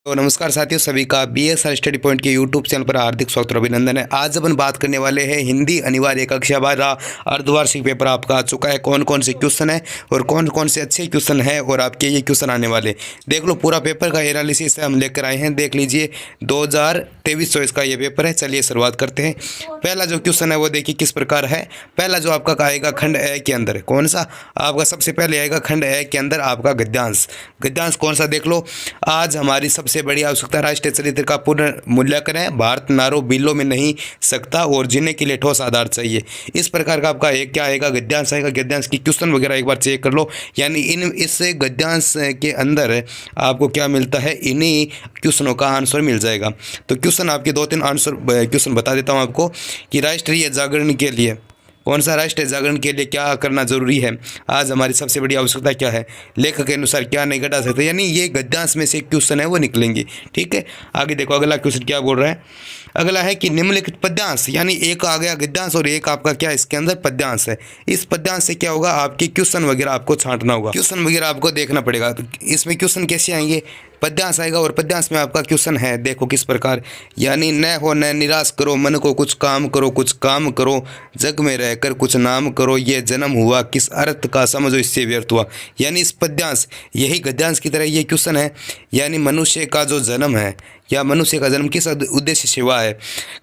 तो नमस्कार साथियों, सभी का बीएसआर स्टडी पॉइंट के यूट्यूब चैनल पर हार्दिक स्वागत और अभिनंदन है। आज अपन बात करने वाले हैं हिंदी अनिवार्य कक्षा 12 अर्धवार्षिक पेपर आपका आ चुका है। कौन कौन से क्वेश्चन है और कौन कौन से अच्छे क्वेश्चन है और आपके ये क्वेश्चन आने वाले देख लो। पूरा पेपर का एनालिसिस हम लेकर आए हैं, देख लीजिए। 2023-24 का ये पेपर है। चलिए शुरुआत करते हैं। पहला जो क्वेश्चन है वो देखिए किस प्रकार है। पहला जो आपका आएगा खंड ए के अंदर, कौन सा आपका सबसे पहले आएगा खंड ए के अंदर आपका गद्यांश। गद्यांश कौन सा देख लो। आज हमारी सबसे बड़ी आवश्यकता राष्ट्रीय चरित्र का पूर्ण मूल्यांकन है। भारत नारों बिलों में नहीं सकता और जीने के लिए ठोस आधार चाहिए। इस प्रकार का आपका एक क्या आएगा, गद्यांश आएगा। गद्यांश की क्वेश्चन वगैरह एक बार चेक कर लो। यानी इस गद्यांश के अंदर आपको क्या मिलता है, इन्हीं क्वेश्चनों का आंसर मिल जाएगा। तो क्वेश्चन आपके 2-3 आंसर क्वेश्चन बता देता हूँ आपको कि राष्ट्रीय जागरण के लिए कौन सा, राष्ट्रीय जागरण के लिए क्या करना जरूरी है, आज हमारी सबसे बड़ी आवश्यकता क्या है, लेखक के अनुसार क्या नहीं घटा सकते। यानी ये गद्यांश में से क्वेश्चन है वो निकलेंगे। ठीक है, आगे देखो अगला क्वेश्चन क्या बोल रहा है। अगला है कि निम्नलिखित पद्यांश, यानी एक आ गया गद्यांश और एक आपका क्या इसके अंदर पद्यांश है। इस पद्यांश से क्या होगा, आपके क्वेश्चन वगैरह आपको छांटना होगा, क्वेश्चन वगैरह आपको देखना पड़ेगा। तो इसमें क्वेश्चन कैसे आएंगे, पद्यांश आएगा और पद्यांश में आपका क्वेश्चन है देखो किस प्रकार। यानी न हो न निराश करो, मन को कुछ काम करो, कुछ काम करो, जग में रहकर कुछ नाम करो, ये जन्म हुआ किस अर्थ का समझो इससे व्यर्थ हुआ। यानी इस पद्यांश यही गद्यांश की तरह ये क्वेश्चन है। यानी मनुष्य का जो जन्म है या मनुष्य का जन्म किस उद्देश्य से हुआ है,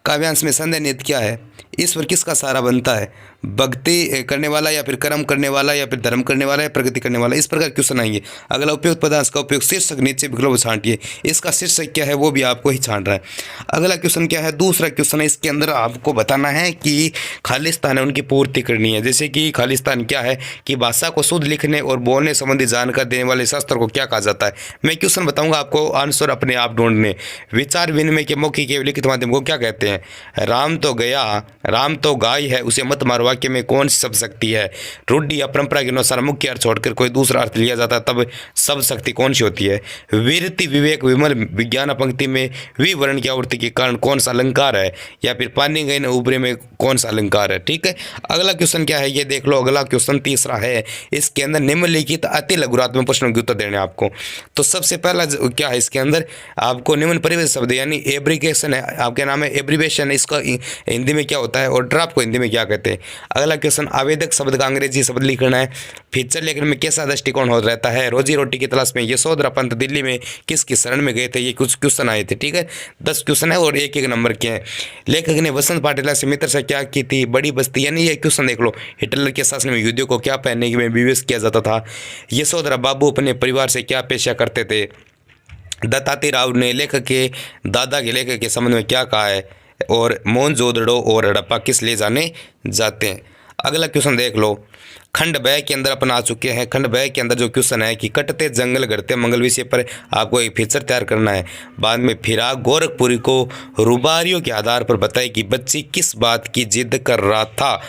काव्यांश में संदेह निहित क्या है, ईश्वर किसका सहारा बनता है, भक्ति करने वाला या फिर कर्म करने वाला या फिर धर्म करने वाला या प्रगति करने वाला। इस प्रकार क्वेश्चन आएंगे। अगला उपयुक्त पदार्थ का उपयोग शीर्षक नीचे विकल्प छांटिए। इसका शीर्षक क्या है वो भी आपको ही छांट रहा है। अगला क्वेश्चन क्या है, दूसरा क्वेश्चन है। इसके अंदर आपको बताना है कि खालिस्तान है उनकी पूर्ति करनी है। जैसे कि खालिस्तान क्या है कि भाषा को शुद्ध लिखने और बोलने संबंधी जानकारी देने वाले शास्त्र को क्या कहा जाता है। मैं क्वेश्चन बताऊंगा, आपको आंसर अपने आप ढूंढने। विचार विनिमय के मौखिक के लिखित माध्यम को क्या कहते हैं। राम तो गया, राम तो गाय है, उसे मत मार वाक्य में कौन सी शब्द शक्ति है। रूढ़ि या परंपरा के अनुसार मुख्य अर्थ छोड़कर कोई दूसरा अर्थ लिया जाता है तब शब्द शक्ति कौन सी होती है। वीरति विवेक विमल विज्ञान पंक्ति में विवरण की आवृत्ति के कारण कौन सा अलंकार है, या फिर पानी गए न उबरे में कौन सा अलंकार है। ठीक है, अगला क्वेश्चन क्या है ये देख लो। अगला क्वेश्चन तीसरा है। इसके अंदर निम्नलिखित अति लघुरात्मक प्रश्नों के उत्तर देने आपको। तो सबसे पहला क्या है इसके अंदर, आपको निम्न परिवेश शब्द यानी एब्रिकेशन है, आपके नाम है एब्रीवेशन है, इसका हिंदी में क्या होता है और ड्राफ्ट को हिंदी में क्या कहते हैं। अगला क्वेश्चन, आवेदक शब्द का अंग्रेजी शब्द लिखना है। फीचर लेखन में कैसा दृष्टिकोण हो रहता है। रोजी रोटी की तलाश में यशोधरा पंत दिल्ली में किसकी शरण में गए थे। ये कुछ क्वेश्चन आए थे। ठीक है, 10 क्वेश्चन है और एक नंबर के हैं। लेखक ने वसंत पाटिला से मित्रता क्या की थी, बड़ी बस्ती। यानी ये क्वेश्चन देख लो। हिटलर के शासन में युद्ध को क्या पहनने में विवेश किया जाता था। यशोधरा बाबू अपने परिवार से क्या पेशा करते थे। दत्ताती राव ने लेखक के दादा के लेखक के संबंध में क्या कहा है। और मोहनजोदड़ो और हड़प्पा किस ले जाने जाते हैं। अगला क्वेश्चन देख लो। खंड ब के अंदर अपन आ चुके हैं। खंड ब के अंदर जो क्वेश्चन है कि कटते जंगल घटते मंगल विषय पर आपको एक फीचर तैयार करना है। बाद में फिराक गोरखपुरी को रुबारियों के आधार पर बताए कि बच्ची किस बात की जिद कर रहा था,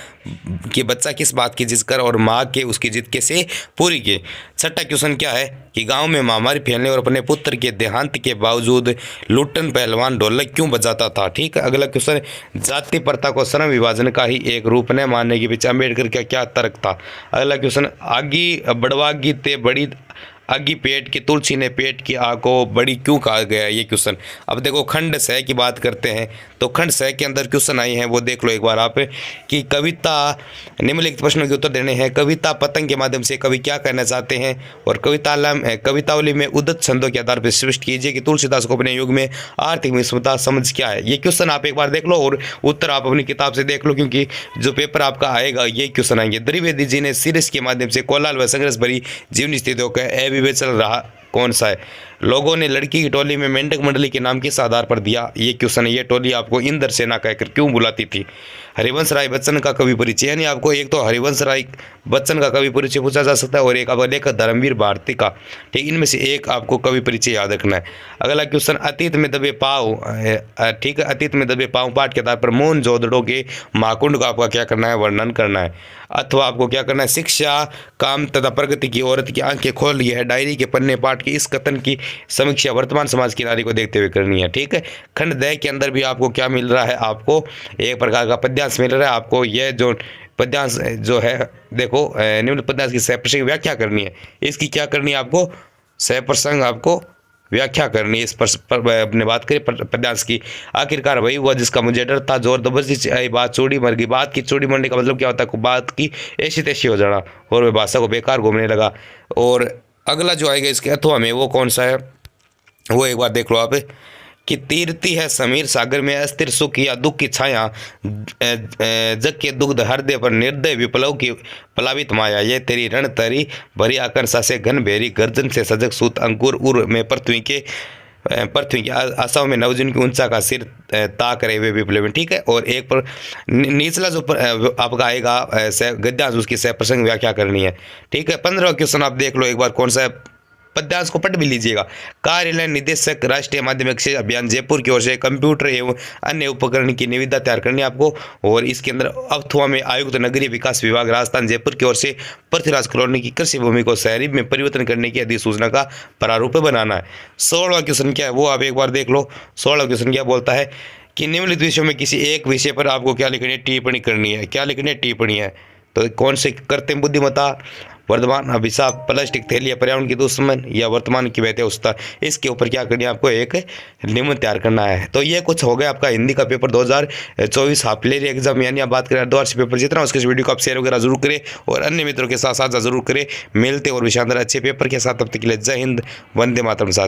कि बच्चा किस बात की जिद कर और माँ के उसकी जिद कैसे पूरी की। छठा क्वेश्चन क्या है कि गांव में महामारी फैलने और अपने पुत्र के देहांत के बावजूद लुट्टन पहलवान ढोलक क्यों बजाता था। ठीक है, अगला क्वेश्चन, जाति प्रथा को श्रम विभाजन का ही एक रूप न मानने के पीछे अम्बेडकर का क्या तर्क था। अगला क्वेश्चन, आगी बड़वागी ते बड़ी आगी पेट की, तुलसी ने पेट की आग को बड़ी क्यों कहा गया। ये क्वेश्चन। अब देखो खंड स की बात करते हैं तो खंड स के अंदर क्वेश्चन आए हैं वो देख लो एक बार आप कि कविता निम्नलिखित प्रश्नों के उत्तर देने हैं। कविता पतंग के माध्यम से कवि क्या कहना चाहते हैं। और कवितावली में उद्धत छंदों के आधार पर स्पष्ट कीजिए कि तुलसीदास को अपने युग में आर्थिक विषमता समझ क्या है। ये क्वेश्चन आप एक बार देख लो और उत्तर आप अपनी किताब से देख लो, क्योंकि जो पेपर आपका आएगा ये क्वेश्चन आएंगे। द्विवेदी जी ने सीरीज के माध्यम से कोलाहल व संघर्ष भरी जीवनी स्थितियों का विवेचन रहा कौन सा है। लोगों ने लड़की की टोली में मेंढक मंडली के नाम किस आधार पर दिया। ये क्वेश्चन है। ये टोली आपको इंद्र सेना कहकर क्यों बुलाती थी। हरिवंश राय बच्चन का कवि परिचय, यानी आपको एक तो हरिवंश राय बच्चन का कवि परिचय पूछा जा सकता है और एक आपका लेखक धर्मवीर भारती का। ठीक, इनमें से एक आपको कवि परिचय याद रखना है। अगला क्वेश्चन, अतीत में दबे पाँव। ठीक है, अतीत में दबे पाँव पाठ के आधार पर मोहनजोदड़ो के महाकुंड का आपका क्या करना है, वर्णन करना है। अथवा आपको क्या करना है, शिक्षा काम तथा प्रगति की औरत की आंखें खोल ली है डायरी के पन्ने पाठ की इस कथन की समीक्षा वर्तमान समाज की नारी को देखते हुए करनी है। ठीक है, खंड द के अंदर भी आपको क्या मिल रहा है, आपको एक प्रकार का पद्यांश मिल रहा है। आपको यह जो पद्यांश जो है देखो, निम्न पद्यांश की सह प्रसंग व्याख्या करनी है। इसकी क्या करनी है आपको, सह प्रसंग आपको व्याख्या करनी है। इस पर अपने बात करें पद्यांश की। आखिरकार वही हुआ जिसका मुझे डर था, जोर जबरदस्ती से आई बात चूड़ी मर गई। बात की चूड़ी मरने का मतलब क्या होता है? बात की ऐसी तैसी हो जाना और वह भाषा को बेकार घूमने लगा। और अगला जो आएगा इसके अथवा में वो कौन सा है, वो एक बार देख लो आप कि तीरती है समीर सागर में अस्थिर सुख या दुख की छाया, जग के दुग्ध हृदय पर निर्दय विप्लव की प्लावित माया। ये तेरी रण तरी भरी आकांक्षा से घन भेरी गर्जन से सजग सूत अंकुर उर में पृथ्वी की आशाओं में नवजन की ऊंचा का सिर ताक रहे हुए विप्लव। ठीक है। और एक पर निचला जो आपका आएगा गद्यांश, उसकी सह प्रसंग व्याख्या करनी है। ठीक है। 15वां क्वेश्चन आप देख लो एक बार कौन सा है, पद्यांश को पढ़ भी लीजिएगा। कार्यालय निदेशक राष्ट्रीय माध्यमिक शिक्षा अभियान जयपुर की ओर से कंप्यूटर एवं अन्य उपकरण की निविदा तैयार करनी है आपको। और इसके अंदर अथवा में आयुक्त नगरीय विकास विभाग राजस्थान जयपुर की ओर से पृथ्वीराज कॉलोनी की कृषि भूमि को शहरी में परिवर्तन करने की अधिसूचना का प्रारूप बनाना है। 16वां क्वेश्चन क्या है वो आप एक बार देख लो। 16वां क्वेश्चन क्या बोलता है कि निम्नलिखित विषयों में किसी एक विषय पर आपको क्या लिखनी है? टिप्पणी करनी है। क्या लिखनी है? टिप्पणी है। तो कौन से? कृत्रिम बुद्धिमत्ता, वर्तमान अभिशाप, प्लास्टिक थैली या पर्यावरण की दुश्मन, या वर्तमान की व्यवस्था। इसके ऊपर क्या करनी है आपको? एक निबंध तैयार करना है। तो ये कुछ हो गया आपका हिंदी का पेपर 2024 हाफ ईयरली एग्जाम, यानी आप बात करें अर्धवार्षिक पेपर जितना उसके इस वीडियो को आप शेयर वगैरह जरूर करें और अन्य मित्रों के साथ साझा जरूर करें। मिलते और भी शानदार अच्छे पेपर के साथ, तब तक के लिए जय हिंद, वंदे मातरम साथ।